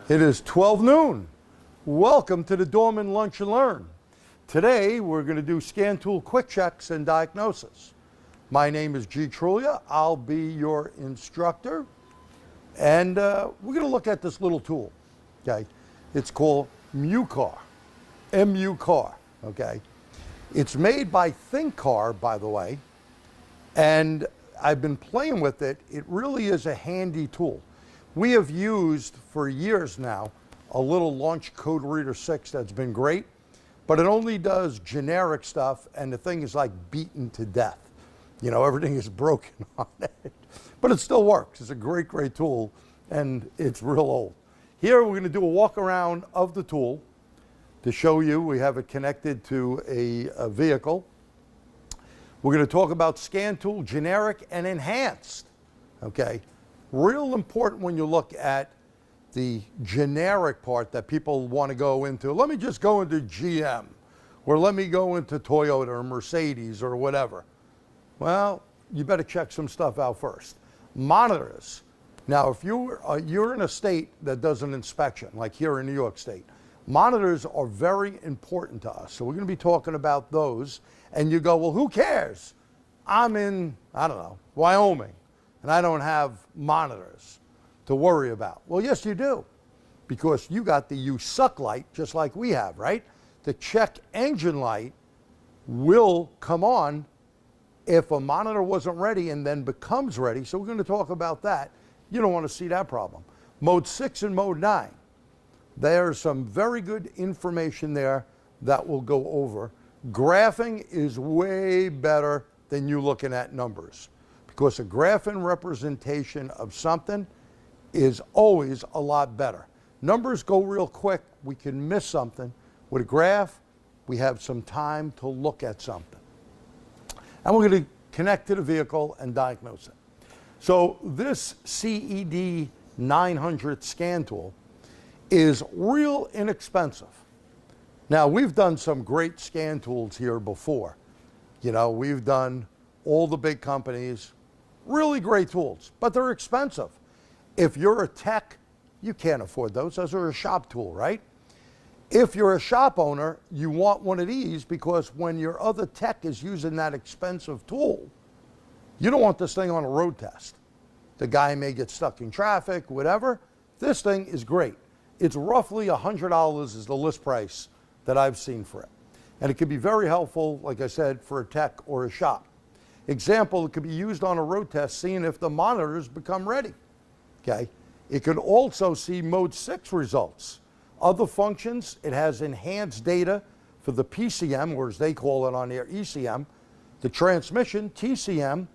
It is 12 noon. Welcome to the Dorman Lunch and Learn. Today we're going to do scan tool quick checks and diagnosis. My name is G. Trulia. I'll be your instructor. And we're going to look at this little tool. Okay, it's called MUCAR. MUCAR. Okay, it's made by ThinkCar, by the way, and I've been playing with it. It really is a handy tool. We have used for years now a little Launch Code Reader 6 that's been great, but it only does generic stuff, and the thing is like beaten to death. You know, everything is broken on it, but it still works. It's a great, great tool, and it's real old. Here we're going to do a walk around of the tool to show you. We have it connected to a vehicle. We're going to talk about scan tool, generic and enhanced. Okay, real important when you look at the generic part that people want to go into. Let me just go into GM, or let me go into Toyota or Mercedes or whatever. Well, you better check some stuff out first. Monitors. Now, if you're in a state that does an inspection, like here in New York State, monitors are very important to us. So we're going to be talking about those. And you go, well, who cares? I'm in, I don't know, Wyoming, and I don't have monitors to worry about. Well, yes, you do, because you got the You Suck light, just like we have, right? The check engine light will come on if a monitor wasn't ready and then becomes ready. So we're going to talk about that. You don't want to see that problem. Mode 6 and Mode 9. There's some very good information there that we'll go over. Graphing is way better than you looking at numbers, because a graphing representation of something is always a lot better. Numbers go real quick. We can miss something. With a graph, we have some time to look at something. And we're going to connect to the vehicle and diagnose it. So this CED 900 scan tool is real inexpensive. Now, we've done some great scan tools here before. You know, we've done all the big companies, really great tools, but they're expensive. If you're a tech, you can't afford those. Those are a shop tool, right? If you're a shop owner, you want one of these, because when your other tech is using that expensive tool, you don't want this thing on a road test. The guy may get stuck in traffic, whatever. This thing is great. It's roughly $100 is the list price that I've seen for it. And it can be very helpful, like I said, for a tech or a shop. Example, it could be used on a road test, seeing if the monitors become ready. Okay. It can also see Mode 6 results. Other functions, it has enhanced data for the PCM, or as they call it on their ECM, the transmission, TCM,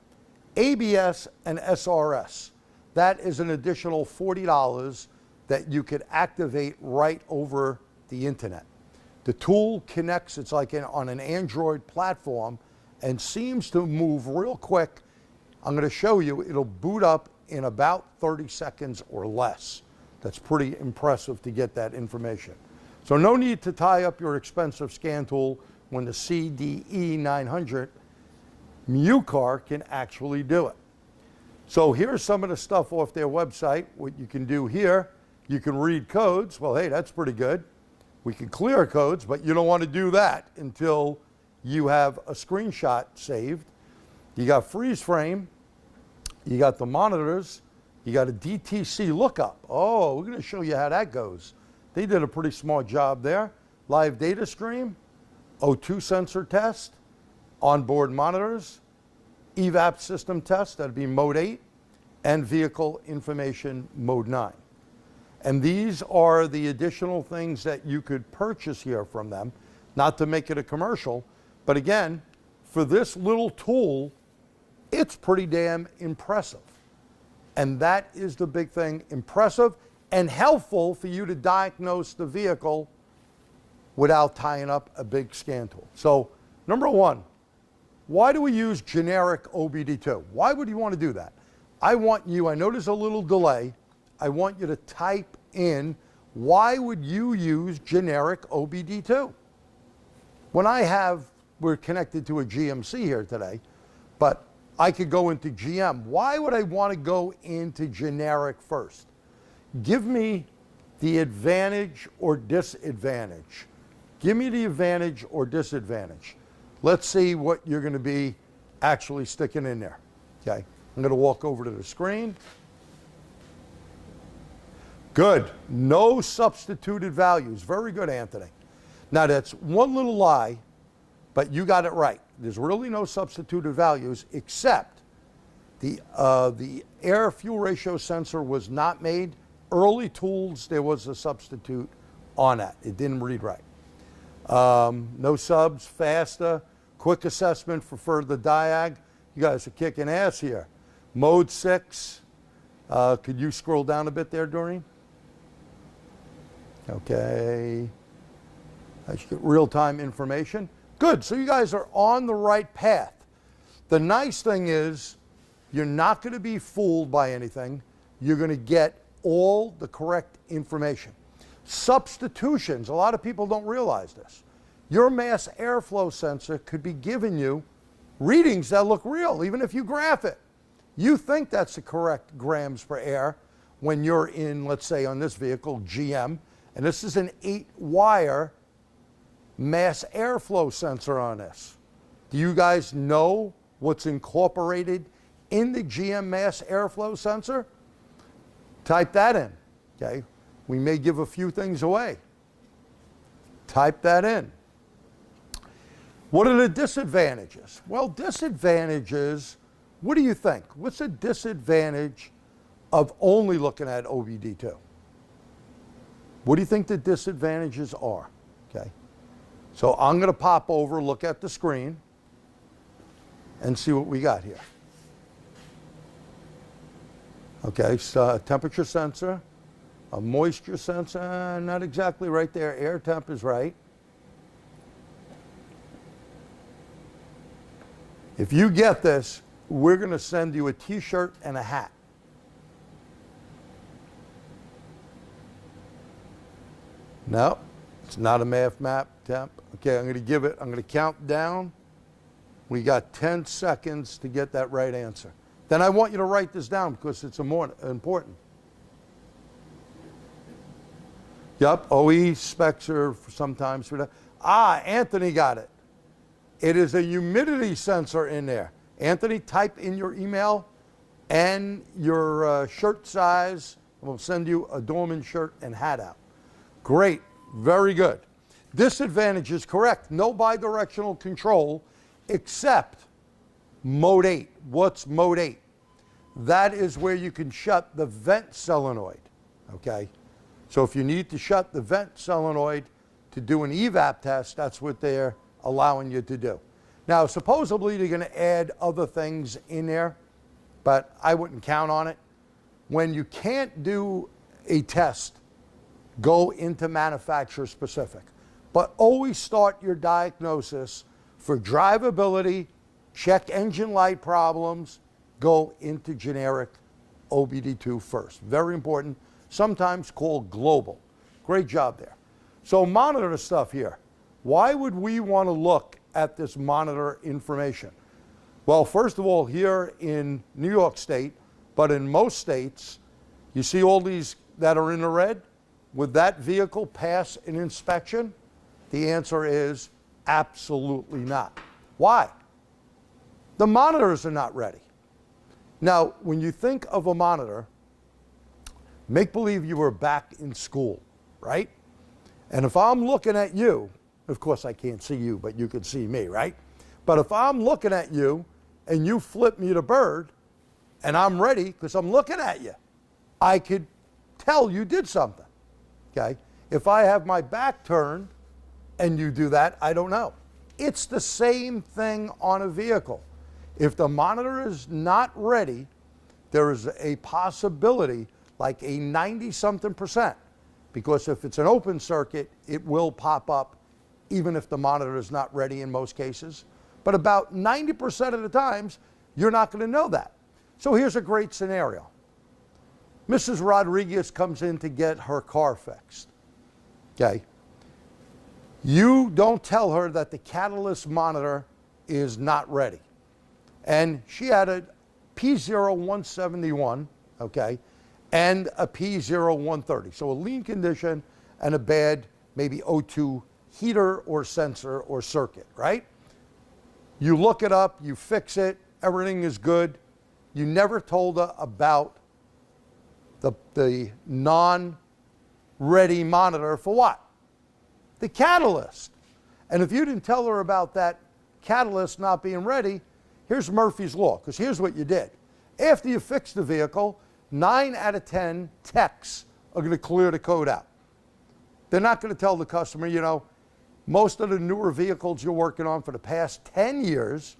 ABS, and SRS. That is an additional $40 that you could activate right over the internet. The tool connects, it's like on an Android platform, and seems to move real quick. I'm going to show you, it'll boot up in about 30 seconds or less. That's pretty impressive to get that information. So no need to tie up your expensive scan tool when the CDE 900 MUCAR can actually do it. So here's some of the stuff off their website. What you can do here, you can read codes. Well, hey, that's pretty good. We can clear codes, but you don't want to do that until you have a screenshot saved. You got freeze frame. You got the monitors. You got a DTC lookup. Oh, we're going to show you how that goes. They did a pretty smart job there. Live data stream, O2 sensor test, onboard monitors, evap system test, that'd be Mode 8, and vehicle information Mode 9. And these are the additional things that you could purchase here from them, not to make it a commercial, but again, for this little tool, it's pretty damn impressive. And that is the big thing, impressive and helpful for you to diagnose the vehicle without tying up a big scan tool. So, number one, why do we use generic OBD2? Why would you want to do that? I want you, I know there's a little delay, I want you to type in, why would you use generic OBD2? When we're connected to a GMC here today, but I could go into GM. Why would I want to go into generic first? Give me the advantage or disadvantage. Give me the advantage or disadvantage. Let's see what you're going to be actually sticking in there. Okay, I'm going to walk over to the screen. Good. No substituted values. Very good, Anthony. Now that's one little lie, but you got it right. There's really no substituted values except the air-fuel ratio sensor was not made. Early tools, there was a substitute on that. It didn't read right. No subs, faster, quick assessment for further diag. You guys are kicking ass here. Mode 6. Could you scroll down a bit there, Doreen? Okay. I should get real-time information. Good, so you guys are on the right path. The nice thing is you're not going to be fooled by anything. You're going to get all the correct information. Substitutions, a lot of people don't realize this. Your mass airflow sensor could be giving you readings that look real, even if you graph it. You think that's the correct grams per air when you're in, let's say on this vehicle, GM, and this is an 8-wire mass airflow sensor on this. Do you guys know what's incorporated in the GM mass airflow sensor? Type that in, okay? We may give a few things away. Type that in. What are the disadvantages? Well, disadvantages, what do you think? What's the disadvantage of only looking at OBD2? What do you think the disadvantages are? Okay. So I'm going to pop over, look at the screen, and see what we got here. Okay, so temperature sensor, a moisture sensor, not exactly right there. Air temp is right. If you get this, we're going to send you a t-shirt and a hat. No, it's not a math map temp. Okay, I'm going to give it, I'm going to count down. We got 10 seconds to get that right answer. Then I want you to write this down because it's important. Yep, OE specs are sometimes for that. Ah, Anthony got it. It is a humidity sensor in there. Anthony, type in your email and your shirt size, and we'll send you a Dorman shirt and hat out. Great, very good. Disadvantage is correct. No bidirectional control except mode 8. What's mode 8? That is where you can shut the vent solenoid, okay? So if you need to shut the vent solenoid to do an evap test, that's what they're allowing you to do. Now, supposedly they're going to add other things in there, but I wouldn't count on it. When you can't do a test, go into manufacturer specific. But always start your diagnosis for drivability, check engine light problems, go into generic OBD2 first. Very important, sometimes called global. Great job there. So monitor stuff here. Why would we want to look at this monitor information? Well, first of all, here in New York State, but in most states, you see all these that are in the red? Would that vehicle pass an inspection? The answer is absolutely not. Why? The monitors are not ready. Now, when you think of a monitor, make believe you were back in school, right? And if I'm looking at you, of course I can't see you, but you can see me, right? But if I'm looking at you and you flip me to bird and I'm ready because I'm looking at you, I could tell you did something, okay? If I have my back turned and you do that, I don't know. It's the same thing on a vehicle. If the monitor is not ready, there is a possibility like a 90-something%, because if it's an open circuit, it will pop up even if the monitor is not ready in most cases. But about 90% of the times, you're not going to know that. So here's a great scenario. Mrs. Rodriguez comes in to get her car fixed, okay? You don't tell her that the catalyst monitor is not ready. And she had a P0171, okay? and a P0130. So a lean condition and a bad, maybe O2 heater or sensor or circuit, right? You look it up, you fix it, everything is good. You never told her about the non-ready monitor for what? The catalyst. And if you didn't tell her about that catalyst not being ready, here's Murphy's Law, because here's what you did. After you fix the vehicle, 9 out of 10 techs are going to clear the code out. They're not going to tell the customer, you know, most of the newer vehicles you're working on for the past 10 years,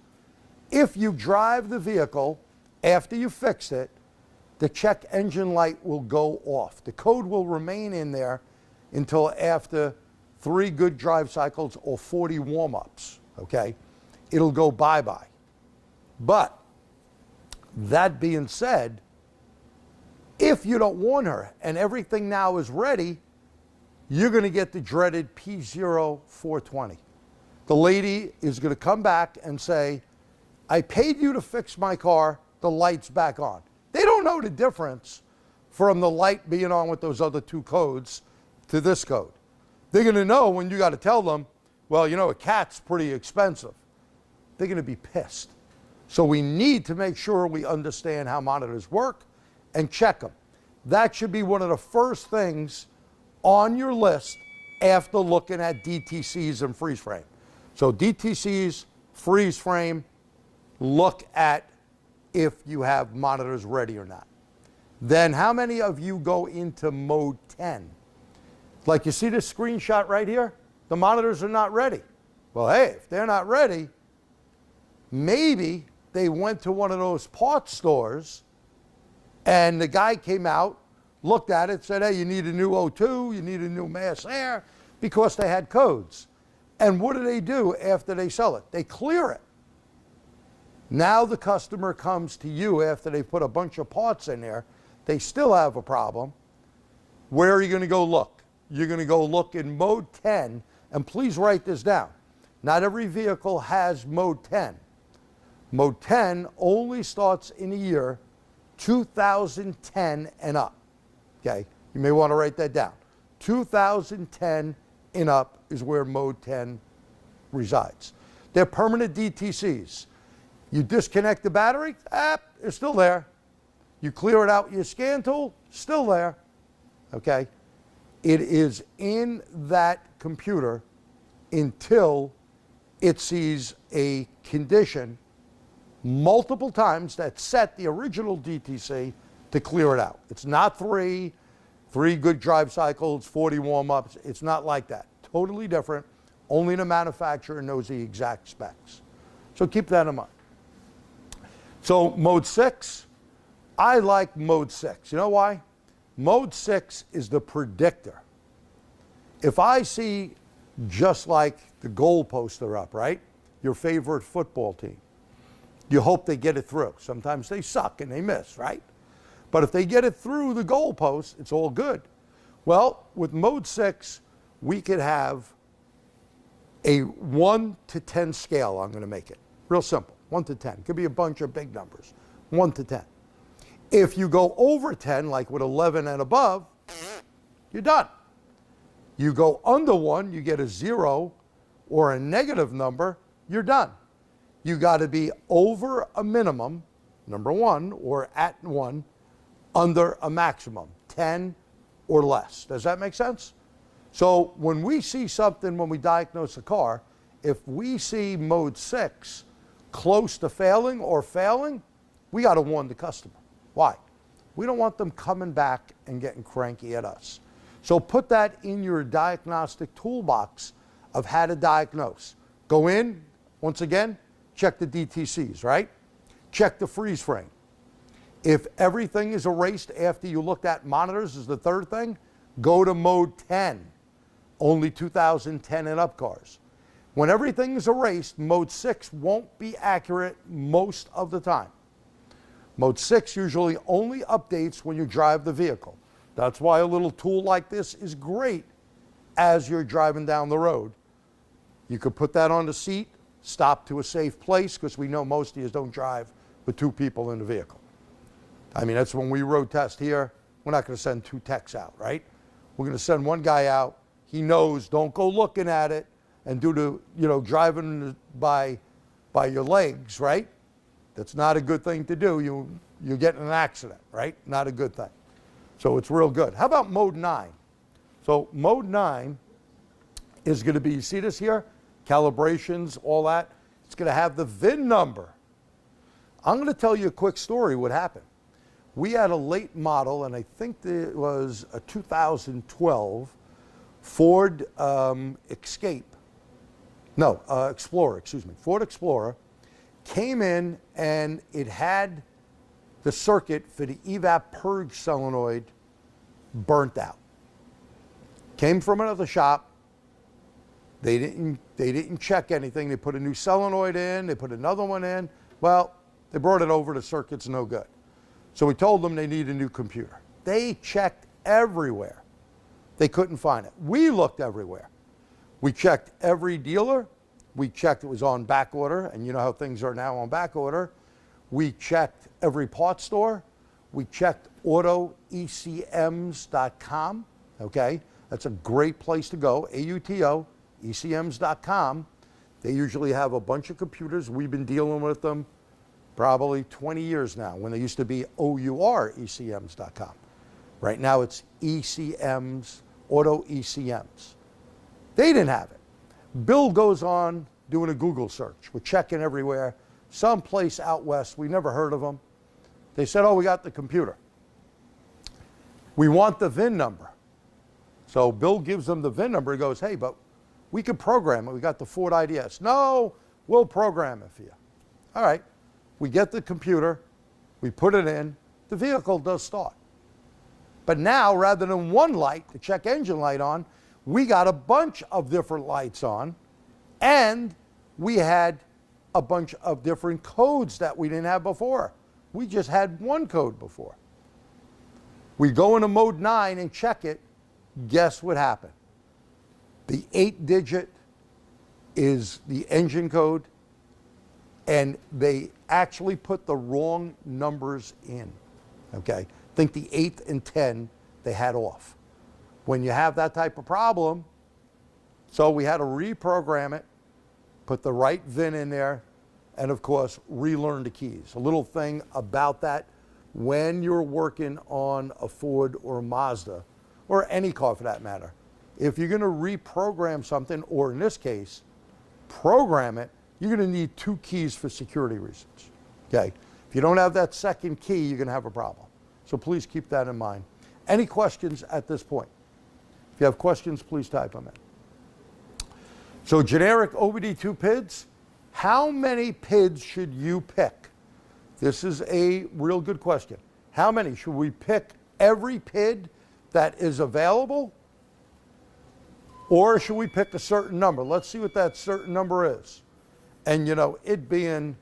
if you drive the vehicle after you fixed it, the check engine light will go off. The code will remain in there until after 3 good drive cycles or 40 warm-ups, okay? It'll go bye-bye. But that being said, if you don't warn her and everything now is ready, you're going to get the dreaded P0420. The lady is going to come back and say, I paid you to fix my car, the light's back on. They don't know the difference from the light being on with those other 2 codes to this code. They're going to know when you got to tell them, well, you know, a cat's pretty expensive. They're going to be pissed. So we need to make sure we understand how monitors work and check them. That should be one of the first things on your list after looking at DTCs and freeze frame. So DTCs, freeze frame, look at if you have monitors ready or not. Then how many of you go into mode 10? Like you see this screenshot right here? The monitors are not ready. Well, hey, if they're not ready, maybe they went to one of those parts stores and the guy came out, looked at it, said, hey, you need a new O2, you need a new mass air, because they had codes. And what do after they sell it? They clear it. Now the customer comes to you after they put a bunch of parts in there. They still have a problem. Where are you going to go look? You're going to go look in mode 10, and please write this down. Not every vehicle has mode 10. Mode 10 only starts in the year 2010 and up. Okay, you may want to write that down. 2010 and up is where mode 10 resides. They're permanent DTCs. You disconnect the battery, it's still there. You clear it out with your scan tool, still there. Okay, it is in that computer until it sees a condition multiple times that set the original DTC to clear it out. It's not three good drive cycles, 40 warm-ups. It's not like that. Totally different. Only the manufacturer knows the exact specs. So keep that in mind. So mode 6, I like mode 6. You know why? Mode 6 is the predictor. If I see, just like the goalposts are up, right? Your favorite football team. You hope they get it through. Sometimes they suck and they miss, right? But if they get it through the goalpost, it's all good. Well, with mode 6, we could have a 1 to 10 scale, I'm going to make it. Real simple, 1 to 10. Could be a bunch of big numbers, 1 to 10. If you go over 10, like with 11 and above, you're done. You go under 1, you get a 0 or a negative number, you're done. You got to be over a minimum, number 1, or at 1, under a maximum, 10 or less. Does that make sense? So when we see something, when we diagnose a car, if we see mode 6 close to failing or failing, we got to warn the customer. Why? We don't want them coming back and getting cranky at us. So put that in your diagnostic toolbox of how to diagnose. Go in, once again, check the DTCs, right? Check the freeze frame. If everything is erased after you looked at monitors is the third thing, go to mode 10. Only 2010 and up cars. When everything is erased, mode 6 won't be accurate most of the time. Mode 6 usually only updates when you drive the vehicle. That's why a little tool like this is great as you're driving down the road. You could put that on the seat, stop to a safe place, because we know most of you don't drive with 2 people in the vehicle. I mean, that's when we road test here. we're not going to send 2 techs out, right? We're going to send one guy out. He knows, don't go looking at it and do the, driving by your legs, right? That's not a good thing to do. You get in an accident, right? Not a good thing. So it's real good. How about mode 9? So mode 9 is going to be, you see this here? Calibrations, all that. It's going to have the VIN number. I'm going to tell you a quick story what happened. We had a late model, and I think it was a 2012 Ford Explorer, excuse me. Ford Explorer came in, and it had the circuit for the evap purge solenoid burnt out. Came from another shop. They didn't check anything. They put a new solenoid in. They put another one in. Well, they brought it over. The circuit's no good. So we told them they need a new computer. They checked everywhere. They couldn't find it. We looked everywhere. We checked every dealer. We checked it was on back order, and you know how things are now on back order. We checked every parts store. We checked autoecms.com, okay? That's a great place to go, AUTO, ecms.com. They usually have a bunch of computers. We've been dealing with them probably 20 years now, when they used to be OURECMs.com. Right now it's ECMs, Auto ECMs. They didn't have it. Bill goes on doing a Google search. We're checking everywhere. Someplace out west, we never heard of them. They said, oh, we got the computer. We want the VIN number. So Bill gives them the VIN number. He goes, hey, but we could program it. We got the Ford IDS. No, we'll program it for you. All right. We get the computer, we put it in, the vehicle does start. But now, rather than one light, the check engine light on, we got a bunch of different lights on, and we had a bunch of different codes that we didn't have before. We just had one code before. We go into mode 9 and check it. Guess what happened? The 8-digit is the engine code, and they actually put the wrong numbers in, okay? I think the 8 and 10 they had off. When you have that type of problem, so we had to reprogram it, put the right VIN in there, and of course, relearn the keys. A little thing about that, when you're working on a Ford or a Mazda, or any car for that matter, if you're gonna reprogram something, or in this case, program it, you're going to need 2 keys for security reasons, okay? If you don't have that second key, you're going to have a problem. So please keep that in mind. Any questions at this point? If you have questions, please type them in. So generic OBD2 PIDs, how many PIDs should you pick? This is a real good question. How many? Should we pick every PID that is available? Or should we pick a certain number? Let's see what that certain number is. And you know, it being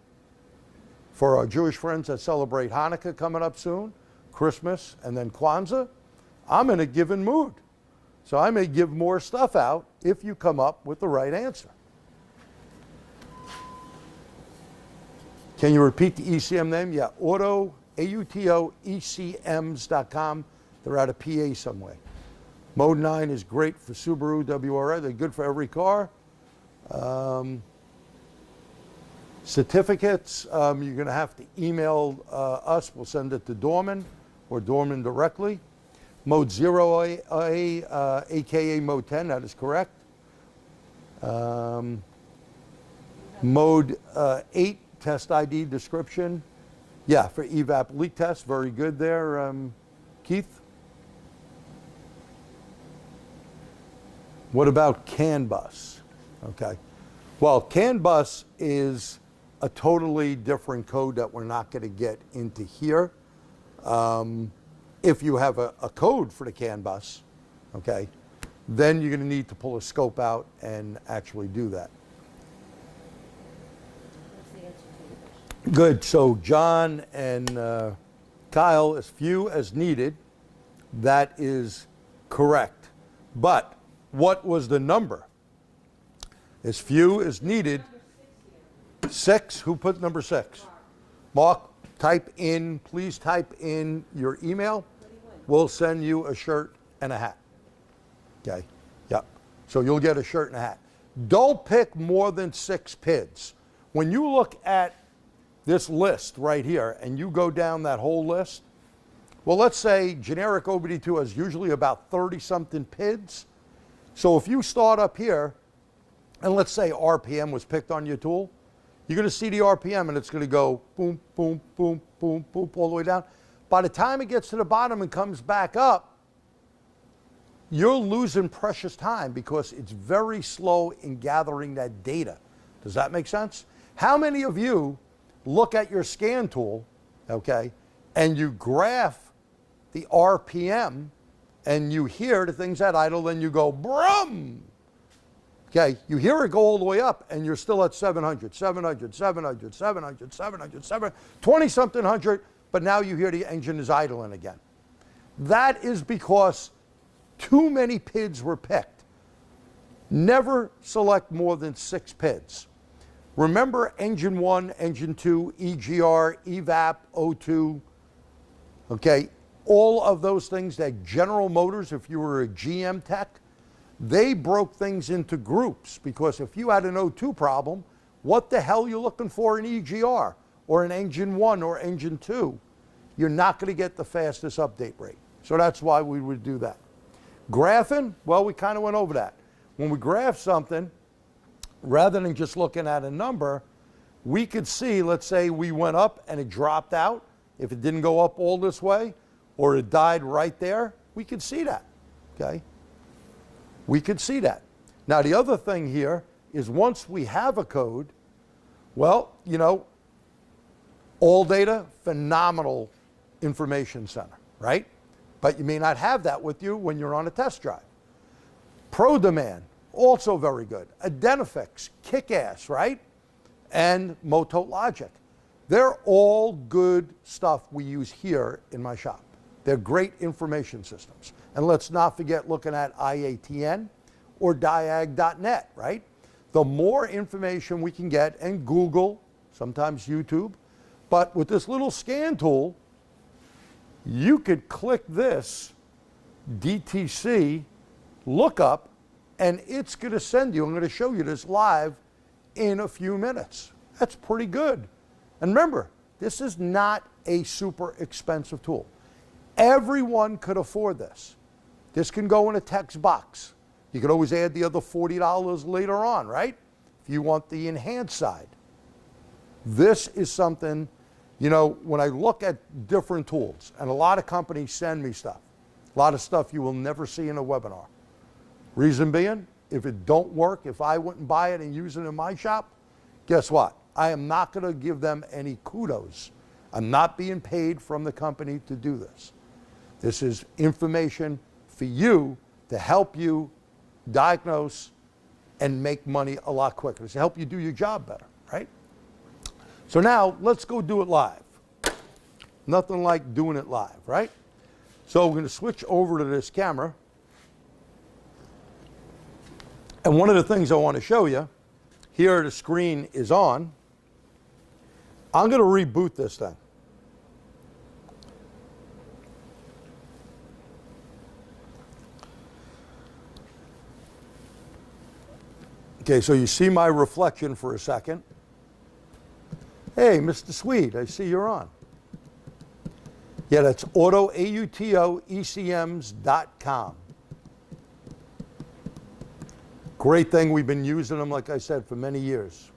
for our Jewish friends that celebrate Hanukkah coming up soon, Christmas, and then Kwanzaa, I'm in a giving mood. So I may give more stuff out if you come up with the right answer. Can you repeat the ECM name? Yeah, Auto, AUTO, ECMs.com. They're out of PA somewhere. Mode 9 is great for Subaru, WRA. They're good for every car. Certificates, you're going to have to email us. We'll send it to Dorman or Dorman directly. Mode 0A, aka Mode 10, that is correct. Mode 8, test ID description. Yeah, for evap leak test, very good there, Keith. What about CAN bus? Okay. Well, CAN bus is a totally different code that we're not going to get into here. If you have a code for the CAN bus, okay, then you're going to need to pull a scope out and actually do that. Good. So John and Kyle, as few as needed, that is correct. But what was the number? As few as needed. 6. Who put number 6? Mark, type in, please type in your email. we'll send you a shirt and a hat. Okay, yep. So you'll get a shirt and a hat. Don't pick more than 6 PIDs. When you look at this list right here and you go down that whole list, well, let's say generic OBD2 has usually about 30-something PIDs. So if you start up here, and let's say RPM was picked on your tool, you're going to see the RPM and it's going to go boom, boom, boom, boom, boom, all the way down. By the time it gets to the bottom and comes back up, you're losing precious time because it's very slow in gathering that data. Does that make sense? How many of you look at your scan tool, okay, and you graph the RPM and you hear the things at idle, then you go brum? Okay, you hear it go all the way up and you're still at 700, 700, 700, 700, 700, 700, 20-something hundred, but now you hear the engine is idling again. That is because too many PIDs were picked. Never select more than 6 PIDs. Remember engine 1, engine 2, EGR, EVAP, O2, okay, all of those things that General Motors, if you were a GM tech, they broke things into groups because if you had an O2 problem, what the hell are you looking for in EGR or in engine 1 or engine 2? You're not going to get the fastest update rate. So that's why we would do that. Graphing, well, we kind of went over that. When we graph something, rather than just looking at a number, we could see, let's say we went up and it dropped out. If it didn't go up all this way or it died right there, we could see that, okay? We could see that. Now, the other thing here is once we have a code, well, you know, ALLDATA, phenomenal information center, right? But you may not have that with you when you're on a test drive. ProDemand, also very good. Identifix, kick-ass, right? And Moto Logic. They're all good stuff we use here in my shop. They're great information systems. And let's not forget looking at IATN or diag.net, right? The more information we can get, and Google, sometimes YouTube, but with this little scan tool, you could click this DTC lookup and it's going to send you, I'm going to show you this live in a few minutes. That's pretty good. And remember, this is not a super expensive tool. Everyone could afford this. This can go in a text box. You could always add the other $40 later on, right? If you want the enhanced side. This is something, you know, when I look at different tools, and a lot of companies send me stuff, a lot of stuff you will never see in a webinar. Reason being, if it don't work, if I wouldn't buy it and use it in my shop, guess what? I am not going to give them any kudos. I'm not being paid from the company to do this. This is information for you to help you diagnose and make money a lot quicker. To help you do your job better, right? So now let's go do it live. Nothing like doing it live, right? So we're going to switch over to this camera. And one of the things I want to show you, here the screen is on. I'm going to reboot this thing. Okay, so you see my reflection for a second. Hey, Mr. Swede, I see you're on. Yeah, that's AutoECMs.com. Great thing. We've been using them, like I said, for many years.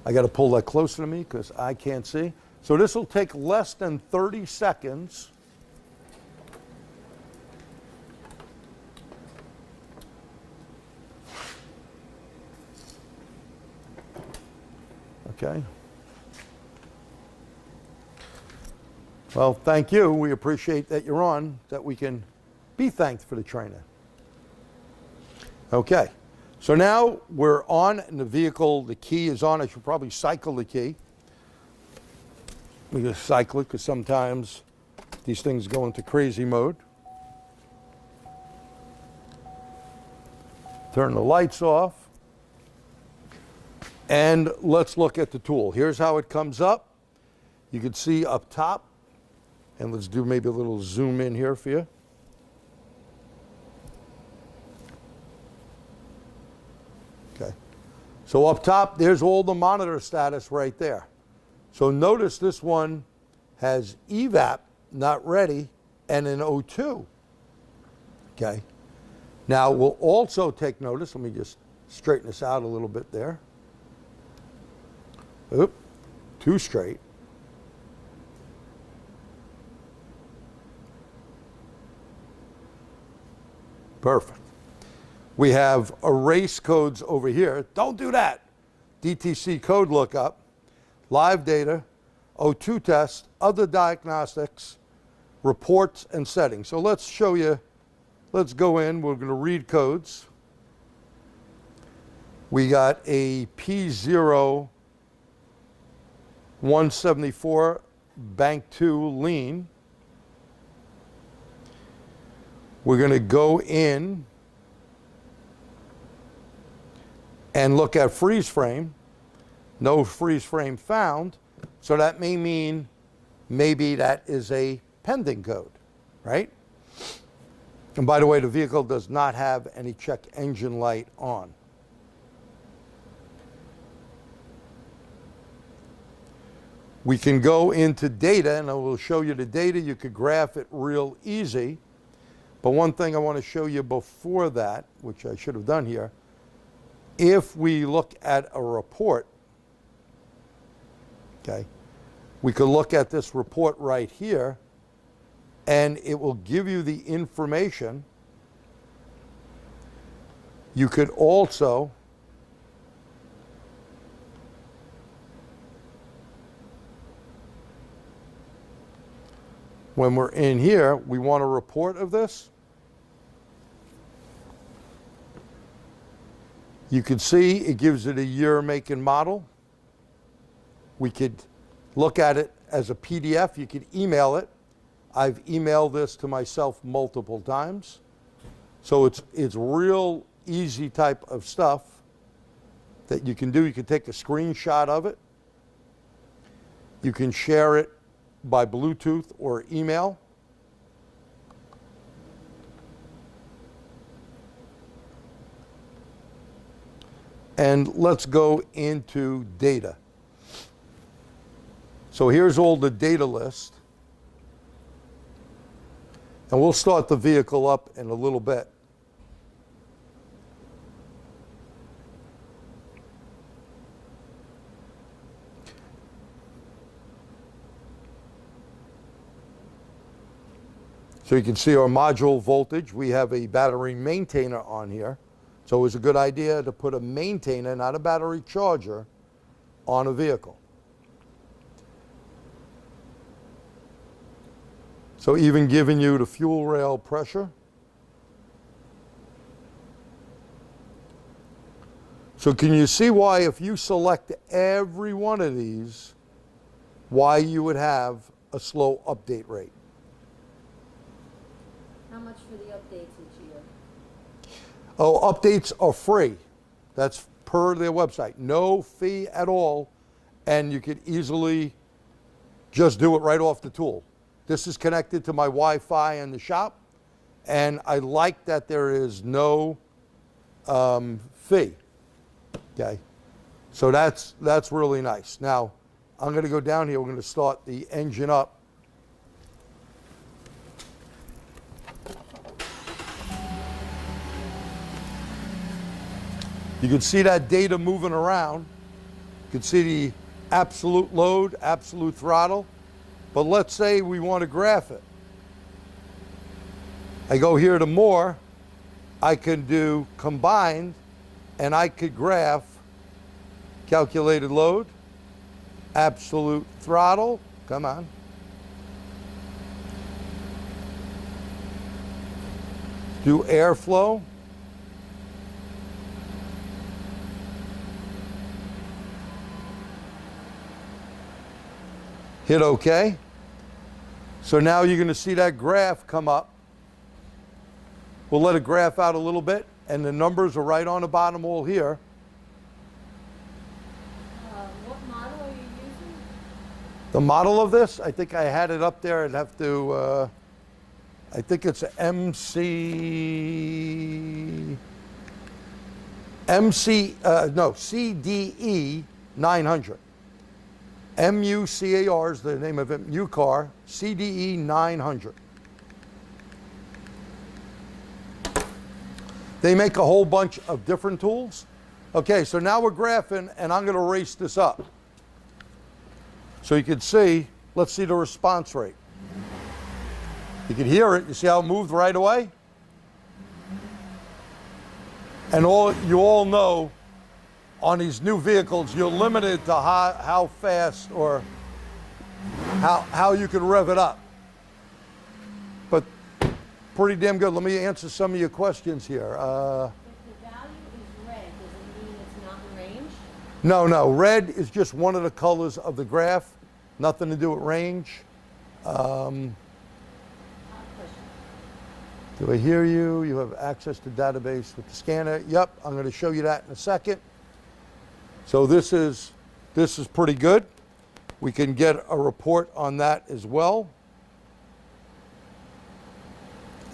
I got to pull that closer to me because I can't see. So this will take less than 30 seconds. Okay. Well, thank you. We appreciate that you're on, that we can be thanked for the training. Okay. So now we're on in the vehicle. The key is on. I should probably cycle the key. We just cycle it because sometimes these things go into crazy mode. Turn the lights off. And let's look at the tool. Here's how it comes up. You can see up top, And let's do maybe a little zoom in here for you. Okay. So up top, there's all the monitor status right there. So notice this one has evap, not ready, and an O2. Okay. Now we'll also take notice, let me just straighten this out a little bit there. Oop, too straight. Perfect. We have erase codes over here. Don't do that. DTC code lookup, live data, O2 test, other diagnostics, reports, and settings. So let's show you, let's go in. We're going to read codes. We got a P0 174 Bank 2 lean. We're going to go in and look at freeze frame. No freeze frame found. So that may mean maybe that is a pending code, right? And by the way, the vehicle does not have any check engine light on. We can go into data, and I will show you the data. You could graph it real easy. But one thing I want to show you before that, which I should have done here, if we look at a report, okay, we could look at this report right here, and it will give you the information. You could also when we're in here, we want a report of this. You can see it gives it a year, make, and model. We could look at it as a PDF. You could email it. I've emailed this to myself multiple times. So it's real easy type of stuff that you can do. You can take a screenshot of it. You can share it by Bluetooth or email. And let's go into data. So here's all the data list. And we'll start the vehicle up in a little bit. So you can see our module voltage. We have a battery maintainer on here. So it's a good idea to put a maintainer, not a battery charger, on a vehicle. So even giving you the fuel rail pressure. So can you see why if you select every one of these, why you would have a slow update rate? How much for the updates each year? Oh, updates are free. That's per their website. No fee at all. And you could easily just do it right off the tool. This is connected to my Wi-Fi in the shop. And I like that there is no fee. Okay. So that's really nice. Now, I'm going to go down here. We're going to start the engine up. You can see that data moving around. You can see the absolute load, absolute throttle. But let's say we want to graph it. I go here to more. I can do combined, and I could graph calculated load, absolute throttle. Come on. Do airflow. Hit OK. So now you're going to see that graph come up. We'll let it graph out a little bit, and the numbers are right on the bottom wall here. What model are you using? The model of this, I think I had it up there. I'd have to, I think it's CDE 900. MUCAR is the name of it, MUCAR, CDE 900. They make a whole bunch of different tools. Okay, so now we're graphing, and I'm going to erase this up. So you can see, let's see the response rate. You can hear it. You see how it moved right away? And you all know on these new vehicles, you're limited to how fast or how you can rev it up. But pretty damn good. Let me answer some of your questions here. If the value is red, does it mean it's not in range? No. Red is just one of the colors of the graph. Nothing to do with range. Do I hear you? You have access to database with the scanner. Yep, I'm going to show you that in a second. So this is pretty good. We can get a report on that as well.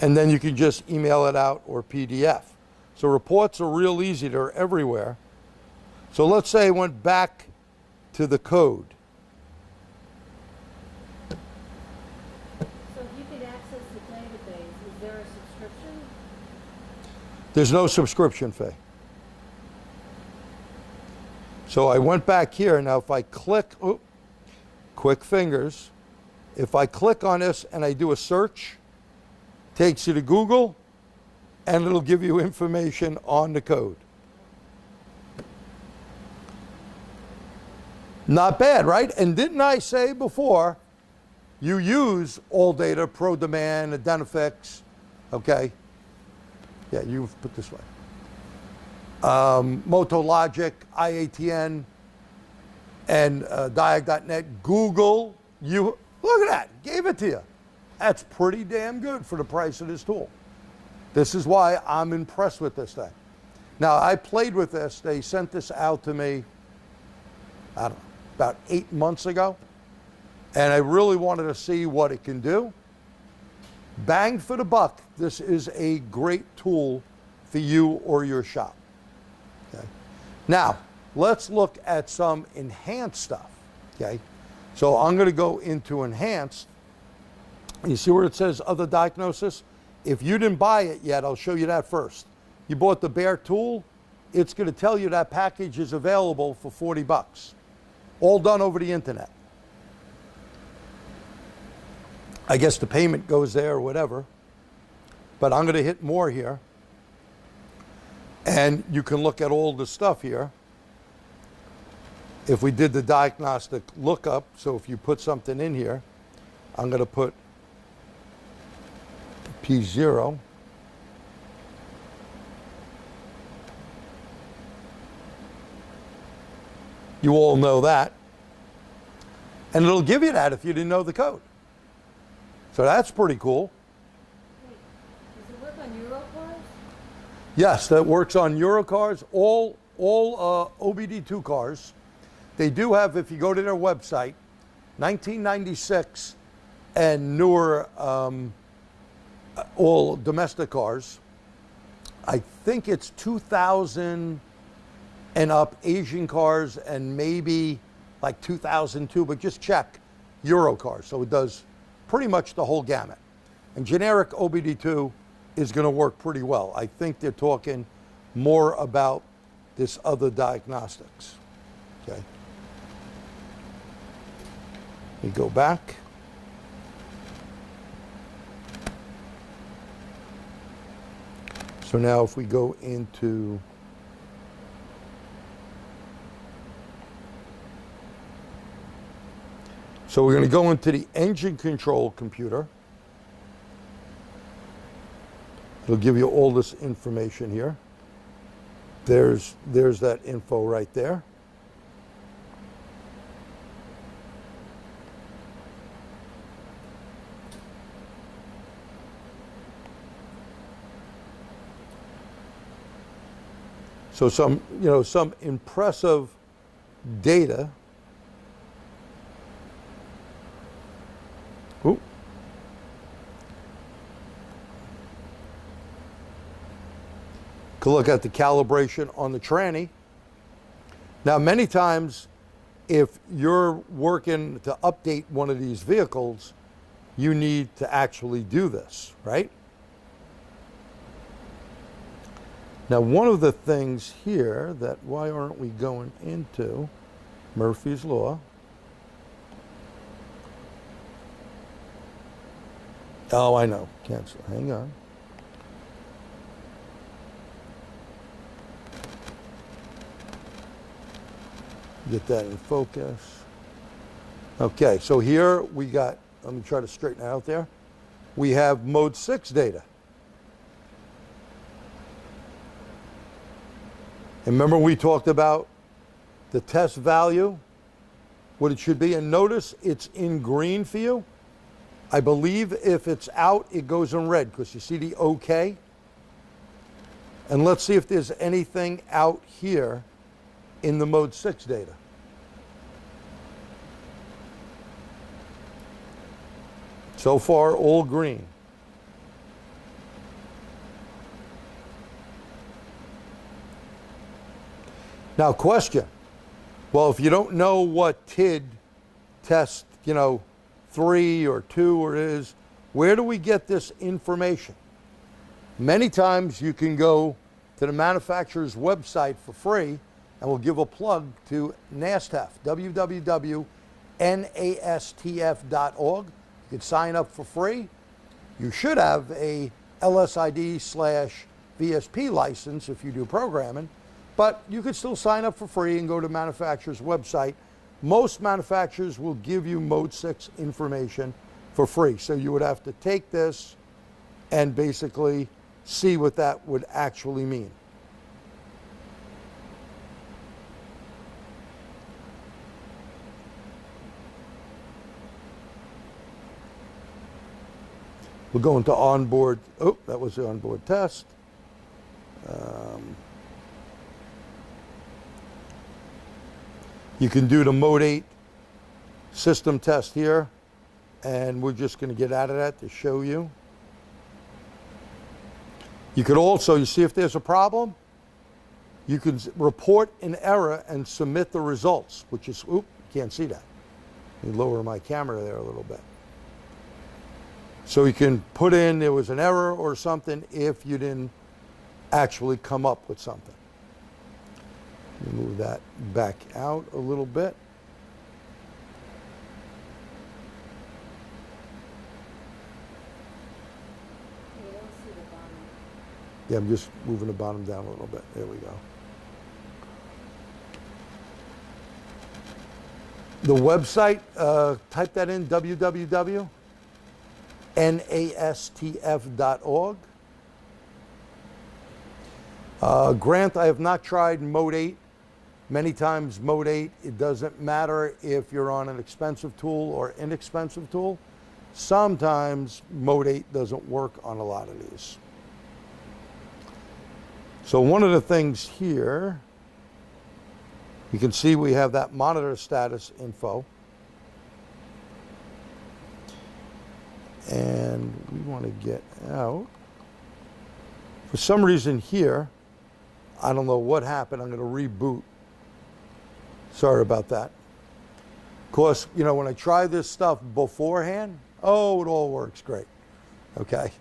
And then you can just email it out or PDF. So reports are real easy. They're everywhere. So let's say I went back to the code. So if you could access the database, is there a subscription? There's no subscription fee. So I went back here. Now if I click, quick fingers, if I click on this and I do a search, takes you to Google, and it'll give you information on the code. Not bad, right? And didn't I say before, you use ALLDATA, ProDemand, Identifix, okay? Yeah, you put this way. MotoLogic, IATN, and Diag.net. Google, look at that, gave it to you. That's pretty damn good for the price of this tool. This is why I'm impressed with this thing. Now, I played with this. They sent this out to me, I don't know, about 8 months ago. And I really wanted to see what it can do. Bang for the buck, this is a great tool for you or your shop. Okay. Now, let's look at some enhanced stuff. Okay. So I'm going to go into enhanced. You see where it says other diagnosis? If you didn't buy it yet, I'll show you that first. You bought the Bear tool, it's going to tell you that package is available for 40 bucks. All done over the internet. I guess the payment goes there or whatever. But I'm going to hit more here. And you can look at all the stuff here. If we did the diagnostic lookup, so if you put something in here, I'm going to put P0. You all know that. And it'll give you that if you didn't know the code. So that's pretty cool. Wait, does it work on Eurocars? Yes, that works on Eurocars, all OBD2 cars. They do have, if you go to their website, 1996 and newer all domestic cars. I think it's 2000 and up Asian cars and maybe like 2002, but just check Euro cars. So it does pretty much the whole gamut. And generic OBD2 is going to work pretty well. I think they're talking more about this other diagnostics. Okay. We go back. So now if we go into so we're going to go into the engine control computer. It'll give you all this information here. There's that info right there. So some impressive data. Could look at the calibration on the tranny. Now, many times, if you're working to update one of these vehicles, you need to actually do this, right? Now, one of the things here that, why aren't we going into Murphy's Law? Oh, I know. Cancel. Hang on. Get that in focus. Okay, so here we got, let me try to straighten it out there. We have mode 6 data. And remember we talked about the test value, what it should be, and notice it's in green for you. I believe if it's out, it goes in red because you see the OK. And let's see if there's anything out here in the mode 6 data. So far, all green. Now, question. Well, if you don't know what TID test, 3 or 2 or is, where do we get this information? Many times you can go to the manufacturer's website for free, and we'll give a plug to NASTF, www.nastf.org. You can sign up for free. You should have a LSID/VSP license if you do programming, but you could still sign up for free and go to manufacturer's website. Most manufacturers will give you mode 6 information for free. So you would have to take this and basically see what that would actually mean. We'll go into onboard. Oh, that was the onboard test. You can do the mode 8 system test here, and we're just going to get out of that to show you. You could also, you see if there's a problem, you can report an error and submit the results, which is, oop, can't see that. Let me lower my camera there a little bit. So you can put in there was an error or something if you didn't actually come up with something. Let me move that back out a little bit. You don't see the bottom. Yeah, I'm just moving the bottom down a little bit. There we go. The website, type that in, www.nastf.org. Grant, I have not tried mode 8. Many times mode 8, it doesn't matter if you're on an expensive tool or inexpensive tool. Sometimes mode 8 doesn't work on a lot of these. So one of the things here, you can see we have that monitor status info. And we want to get out. For some reason here, I don't know what happened. I'm going to reboot. Sorry about that. Of course, when I try this stuff beforehand, oh, it all works great. Okay.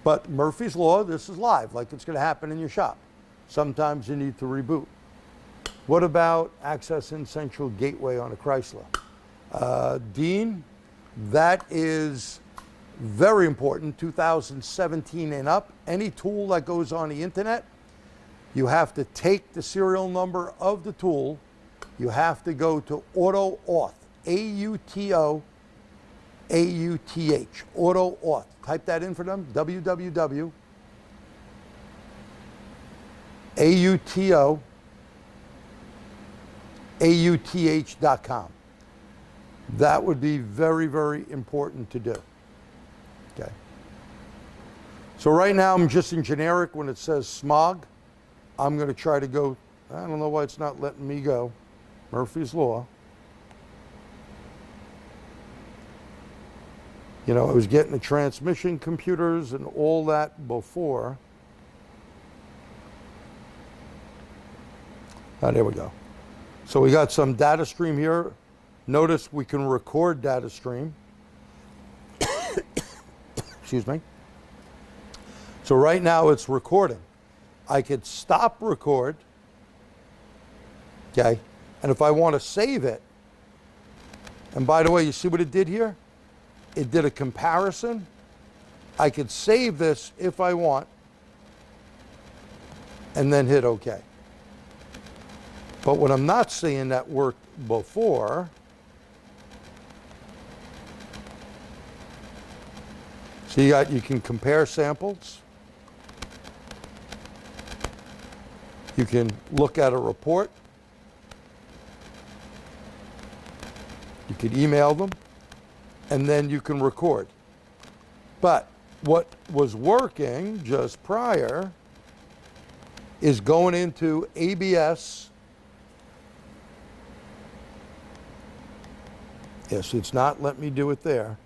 But Murphy's Law, this is live, like it's going to happen in your shop. Sometimes you need to reboot. What about access in central gateway on a Chrysler? Dean, that is very important, 2017 and up. Any tool that goes on the internet, you have to take the serial number of the tool. You have to go to auto auth, A-U-T-O, A-U-T-H, auto auth. Type that in for them, www.auto-auth.com. That would be very, very important to do. Okay. So right now I'm just in generic when it says smog. I'm going to try to go, I don't know why it's not letting me go. Murphy's Law. I was getting the transmission computers and all that before. There we go. So we got some data stream here. Notice we can record data stream. Excuse me. So right now it's recording. I could stop record, okay? And if I want to save it, and by the way, you see what it did here? It did a comparison. I could save this if I want, and then hit OK. But what I'm not seeing that worked before, so you can compare samples. You can look at a report. You could email them, and then you can record. But what was working just prior is going into ABS. Yes, it's not letting me do it there.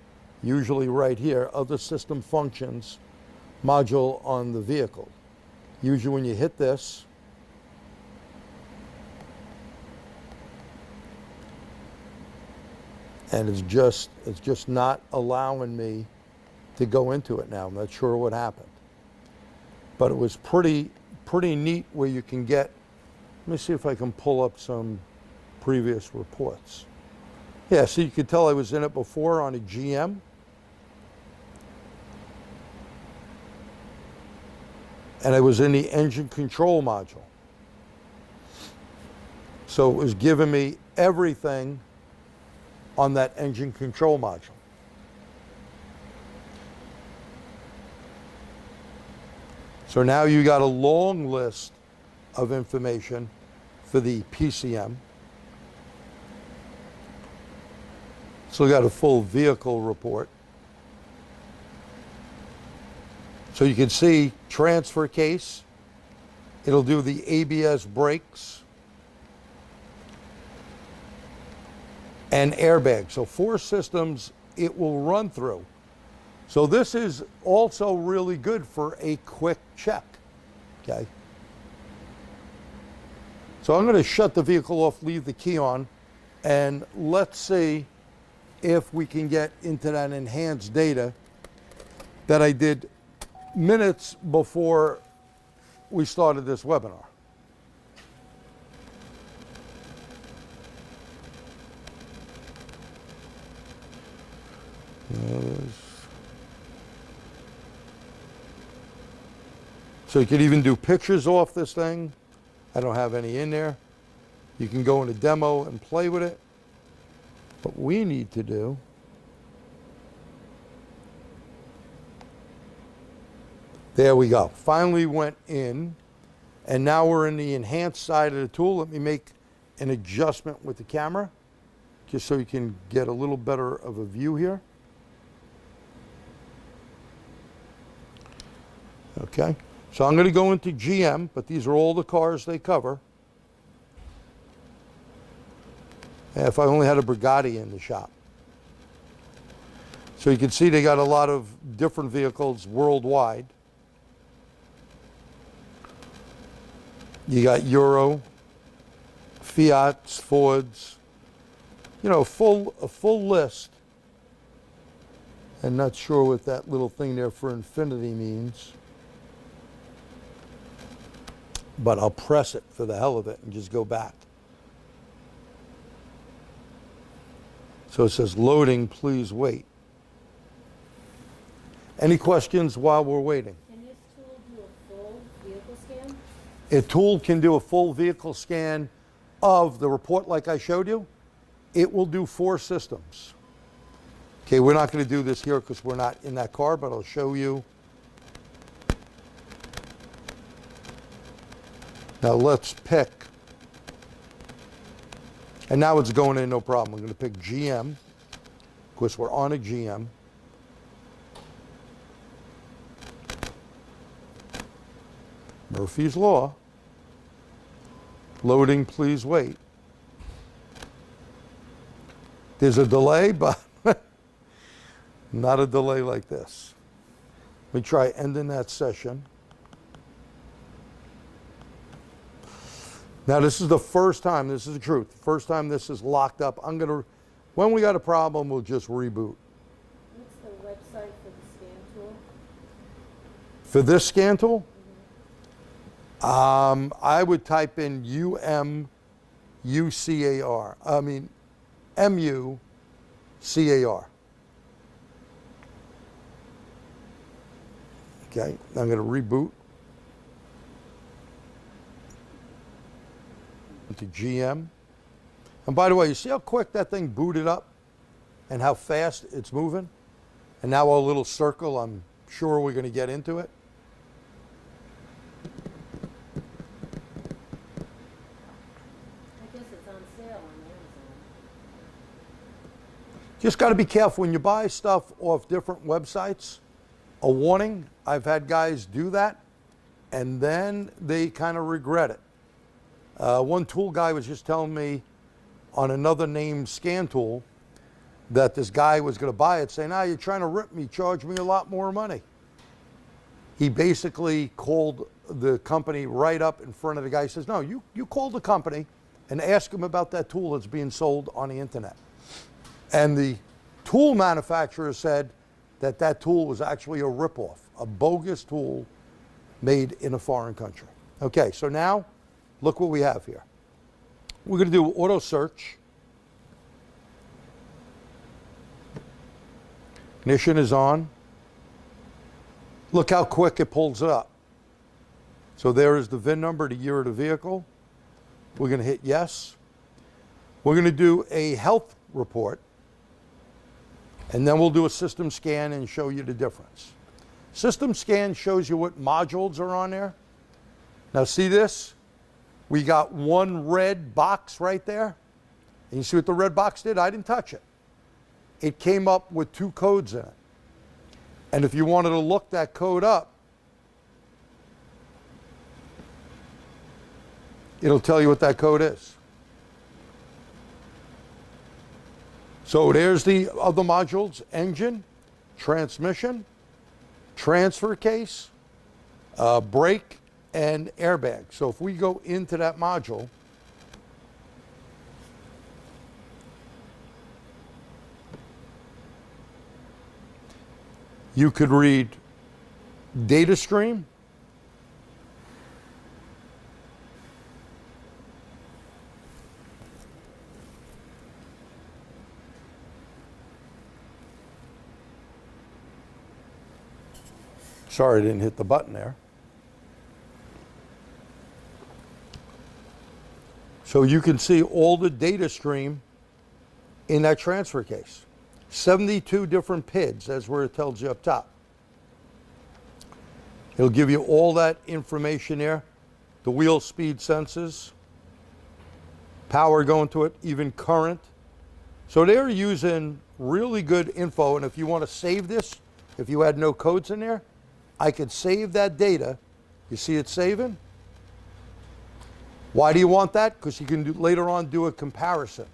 Usually right here, other system functions, module on the vehicle. Usually when you hit this, and it's just not allowing me to go into it now. I'm not sure what happened. But it was pretty neat where you can get, let me see if I can pull up some previous reports. Yeah, so you could tell I was in it before on a GM. And I was in the engine control module. So it was giving me everything on that engine control module. So now you got a long list of information for the PCM. So we got a full vehicle report. So you can see transfer case. It'll do the ABS brakes and airbag. So 4 systems it will run through. So this is also really good for a quick check, okay? So I'm going to shut the vehicle off, leave the key on, and let's see if we can get into that enhanced data that I did minutes before we started this webinar. So you could even do pictures off this thing. I don't have any in there. You can go into demo and play with it. What we need to do there we go. Finally went in, and now we're in the enhanced side of the tool. Let me make an adjustment with the camera just so you can get a little better of a view here. Okay, so I'm going to go into GM, but these are all the cars they cover. If I only had a Bugatti in the shop. So you can see they got a lot of different vehicles worldwide. You got Euro, Fiats, Fords, you know, a full list. I'm not sure what that little thing there for infinity means. But I'll press it for the hell of it and just go back. So it says loading, please wait. Any questions while we're waiting? Can this tool do a full vehicle scan? A tool can do a full vehicle scan of the report like I showed you. It will do 4 systems. Okay, we're not going to do this here because we're not in that car, but I'll show you. Now let's pick, and now it's going in no problem. I'm going to pick GM. Of course, we're on a GM. Murphy's Law. Loading, please wait. There's a delay, but not a delay like this. Let me try ending that session. Now this is the first time, this is the truth, first time this is locked up. When we got a problem, we'll just reboot. What's the website for the scan tool? For this scan tool, I would type in MUCAR. I mean, MUCAR. Okay, I'm going to reboot into GM. And by the way, you see how quick that thing booted up and how fast it's moving? And now our little circle, I'm sure we're going to get into it. I guess it's on sale on Amazon. Just got to be careful when you buy stuff off different websites. A warning, I've had guys do that, and then they kind of regret it. One tool guy was just telling me on another named scan tool that this guy was going to buy it, saying, you're trying to rip me, charge me a lot more money. He basically called the company right up in front of the guy. He says, no, you call the company and ask them about that tool that's being sold on the internet. And the tool manufacturer said that that tool was actually a ripoff, a bogus tool made in a foreign country. Okay, so now look what we have here. We're going to do auto search. Ignition is on. Look how quick it pulls it up. So there is the VIN number, the year of the vehicle. We're going to hit yes. We're going to do a health report, and then we'll do a system scan and show you the difference. System scan shows you what modules are on there. Now see this? We got one red box right there. And you see what the red box did? I didn't touch it. It came up with 2 codes in it. And if you wanted to look that code up, it'll tell you what that code is. So there's the other modules: engine, transmission, transfer case, brake, and airbag. So if we go into that module, you could read data stream, sorry I didn't hit the button there. So you can see all the data stream in that transfer case. 72 different PIDs, that's where it tells you up top. It'll give you all that information there. The wheel speed sensors, power going to it, even current. So they're using really good info, and if you want to save this, if you had no codes in there, I could save that data. You see it saving? Why do you want that? Because you can later on do a comparison.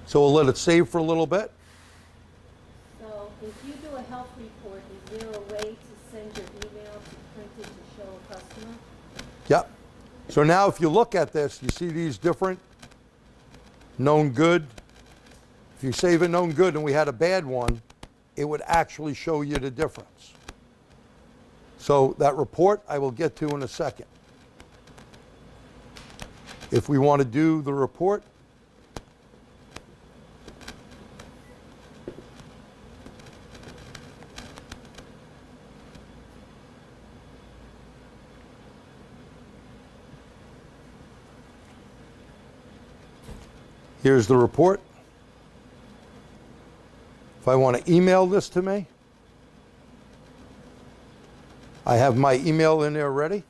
So we'll let it save for a little bit. So if you do a health report, is there a way to send your email to print it to show a customer? Yep. So now if you look at this, you see these different known good. If you save a known good and we had a bad one, it would actually show you the difference. So that report I will get to in a second. If we want to do the report, here's the report. If I want to email this to me, I have my email in there ready.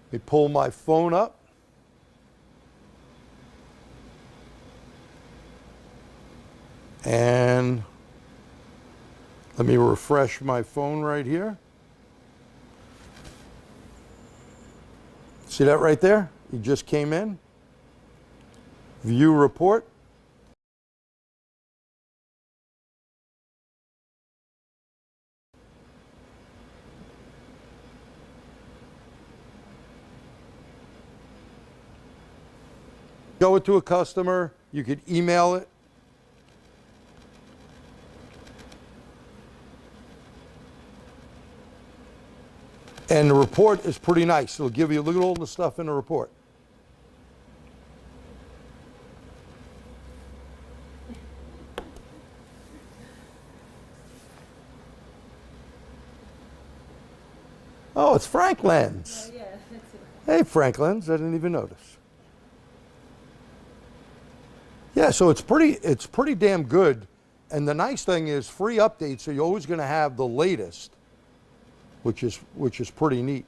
Let me pull my phone up. And let me refresh my phone right here. See that right there? It just came in. View report. Show it to a customer. You could email it. And the report is pretty nice. It'll give you, look at all the stuff in the report. Oh, it's Franklin's. Oh, yeah, that's it. Hey, Franklin's. I didn't even notice. Yeah, so it's pretty damn good. And the nice thing is free updates, so you're always going to have the latest, which is pretty neat.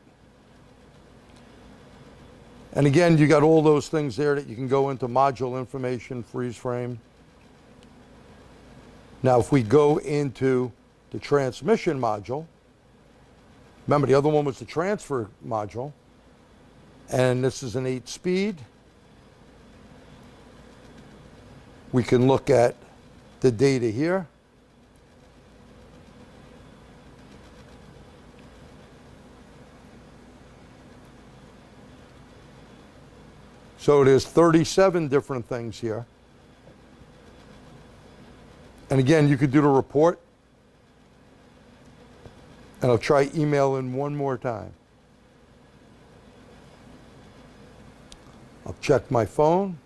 And again, you got all those things there that you can go into: module information, freeze frame. Now, if we go into the transmission module, remember the other one was the transfer module, and this is an 8-speed. We can look at the data here. So there's 37 different things here. And again, you could do the report. And I'll try emailing one more time. I'll check my phone.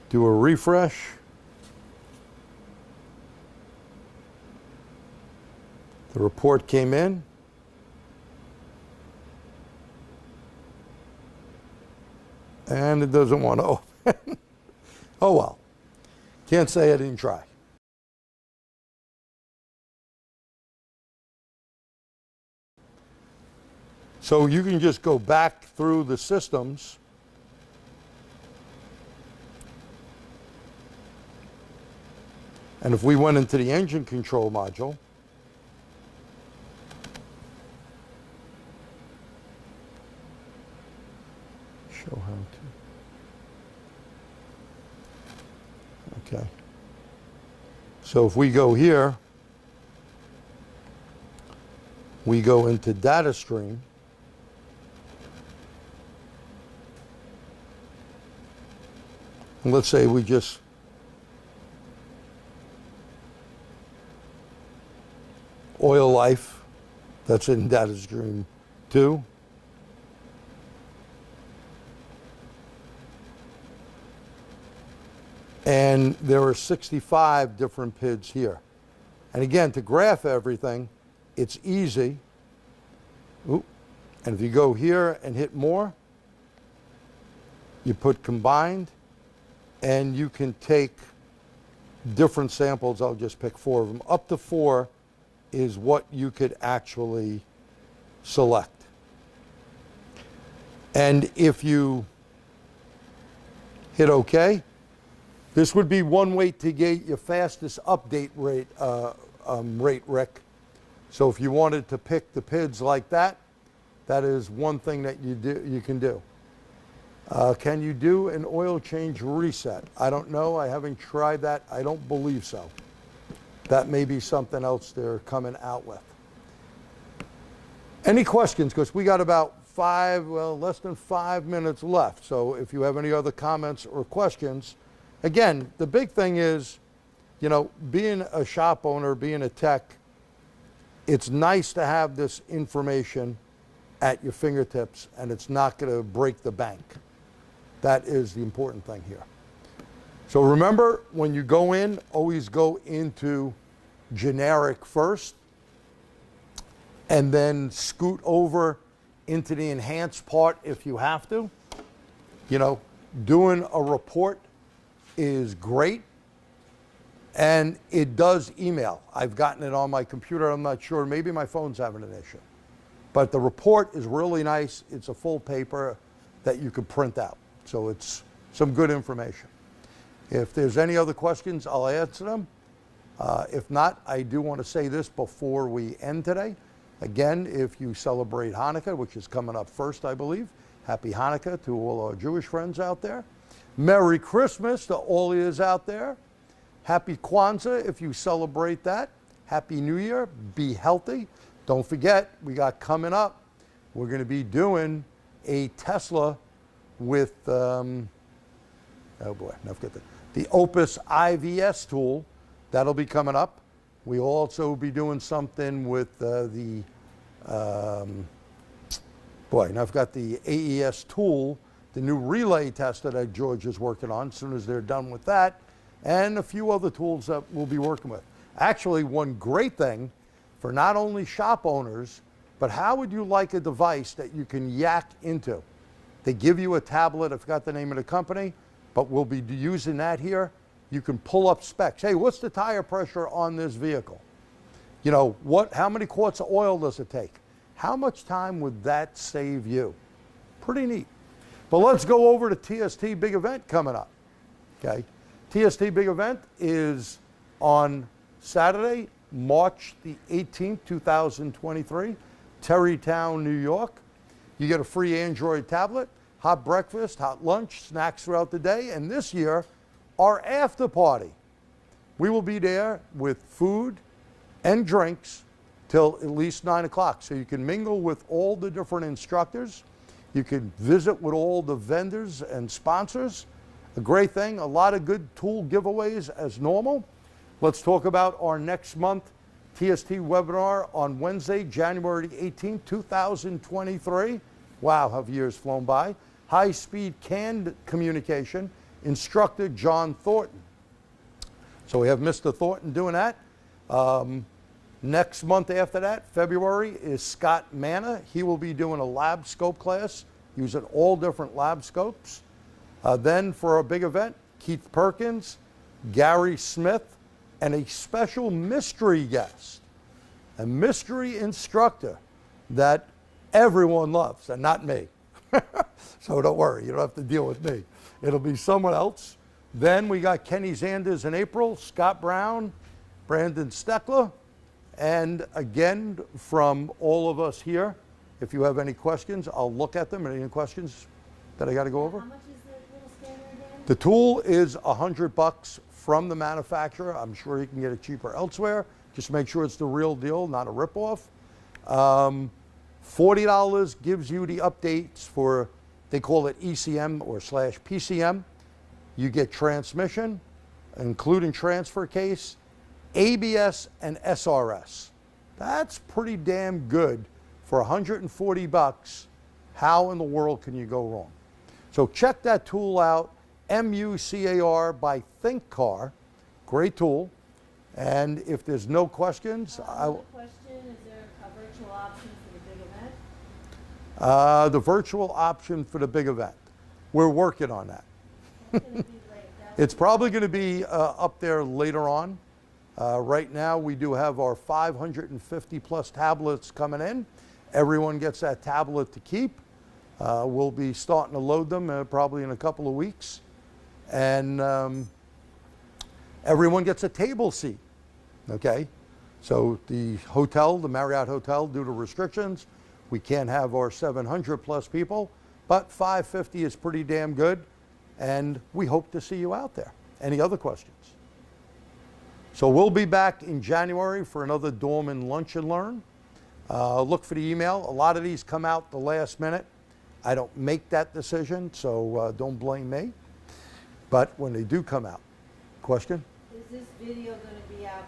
Do a refresh. The report came in. And it doesn't want to open. Oh well. Can't say I didn't try. So you can just go back through the systems. And if we went into the engine control module, show how to. Okay. So if we go here, we go into data stream. And let's say we just oil life, that's in data stream 2. And there are 65 different PIDs here. And again, to graph everything, it's easy. Ooh. And if you go here and hit more, you put combined, and you can take different samples. I'll just pick 4 of them. Up to 4 is what you could actually select. And if you hit OK, this would be one way to get your fastest update rate, Rick. So if you wanted to pick the PIDs like that, that is one thing that you can do. Can you do an oil change reset? I don't know. I haven't tried that. I don't believe so. That may be something else they're coming out with. Any questions? Because we got about less than 5 minutes left. So if you have any other comments or questions, again, the big thing is, you know, being a shop owner, being a tech, it's nice to have this information at your fingertips, and it's not going to break the bank. That is the important thing here. So remember, when you go in, always go into generic first, and then scoot over into the enhanced part if you have to. You know, doing a report is great, and it does email. I've gotten it on my computer. I'm not sure. Maybe my phone's having an issue. But the report is really nice. It's a full paper that you could print out. So it's some good information. If there's any other questions, I'll answer them. If not, I do want to say this before we end today. Again, if you celebrate Hanukkah, which is coming up first, I believe, happy Hanukkah to all our Jewish friends out there. Merry Christmas to all yous out there. Happy Kwanzaa if you celebrate that. Happy New Year. Be healthy. Don't forget, we got coming up, we're going to be doing a Tesla with, oh boy, I forget the Opus IVS tool. That'll be coming up. We also will be doing something with boy, now I've got the AES tool, the new relay tester that George is working on as soon as they're done with that, and a few other tools that we'll be working with. Actually, one great thing for not only shop owners, but how would you like a device that you can yak into? They give you a tablet, I forgot the name of the company, but we'll be using that here. You can pull up specs. Hey, what's the tire pressure on this vehicle? You know, how many quarts of oil does it take? How much time would that save you? Pretty neat. But let's go over to TST Big Event coming up. Okay, TST Big Event is on Saturday, March the 18th, 2023, Terrytown, New York. You get a free Android tablet, hot breakfast, hot lunch, snacks throughout the day, and this year, our after party. We will be there with food and drinks till at least 9 o'clock. So you can mingle with all the different instructors. You can visit with all the vendors and sponsors. A great thing, a lot of good tool giveaways as normal. Let's talk about our next month TST webinar on Wednesday, January 18, 2023. Wow, have years flown by. High-speed canned communication, instructor John Thornton. So we have Mr. Thornton doing that. Next month after that, February, is Scott Manna. He will be doing a lab scope class using all different lab scopes. Then for our big event, Keith Perkins, Gary Smith, and a special mystery guest, a mystery instructor that everyone loves, and not me. So don't worry, you don't have to deal with me. It'll be someone else. Then we got Kenny Zanders in April, Scott Brown, Brandon Steckler, and again, from all of us here, if you have any questions, I'll look at them. Any questions that I got to go over? How much is the little scanner again? The tool is $100 from the manufacturer. I'm sure you can get it cheaper elsewhere. Just make sure it's the real deal, not a ripoff. $40 gives you the updates for, they call it ECM or /PCM. You get transmission, including transfer case, ABS, and SRS. That's pretty damn good for $140. How in the world can you go wrong? So check that tool out, MUCAR by ThinkCar. Great tool. And if there's no questions, Another question, is there a virtual option for the big event? The virtual option for the big event. We're working on that. It's gonna be late. It's probably going to be up there later on. Right now, we do have our 550 plus tablets coming in. Everyone gets that tablet to keep. We'll be starting to load them probably in a couple of weeks. And everyone gets a table seat, okay? So the hotel, the Marriott Hotel, due to restrictions, we can't have our 700 plus people, but 550 is pretty damn good. And we hope to see you out there. Any other questions? So we'll be back in January for another Dorman Lunch and Learn. Look for the email. A lot of these come out the last minute. I don't make that decision, so don't blame me. But when they do come out. Question? Is this video gonna be out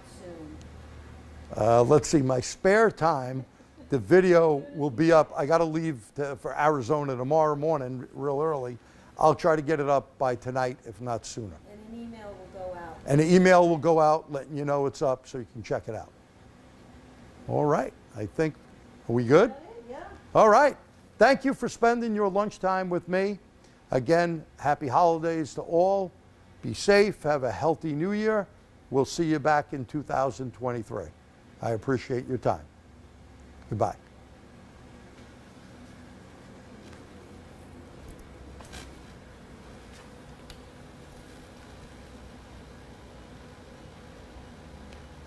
soon? Let's see, my spare time, the video will be up. I gotta leave for Arizona tomorrow morning real early. I'll try to get it up by tonight, if not sooner. And an email will go out. And the email will go out letting you know it's up so you can check it out. All right, I think, are we good? Yeah. All right, thank you for spending your lunchtime with me. Again, happy holidays to all. Be safe, have a healthy new year. We'll see you back in 2023. I appreciate your time. Goodbye.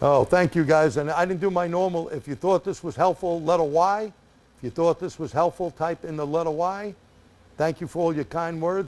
Oh, thank you guys. And I didn't do my normal. If you thought this was helpful, letter Y. If you thought this was helpful, type in the letter Y. Thank you for all your kind words.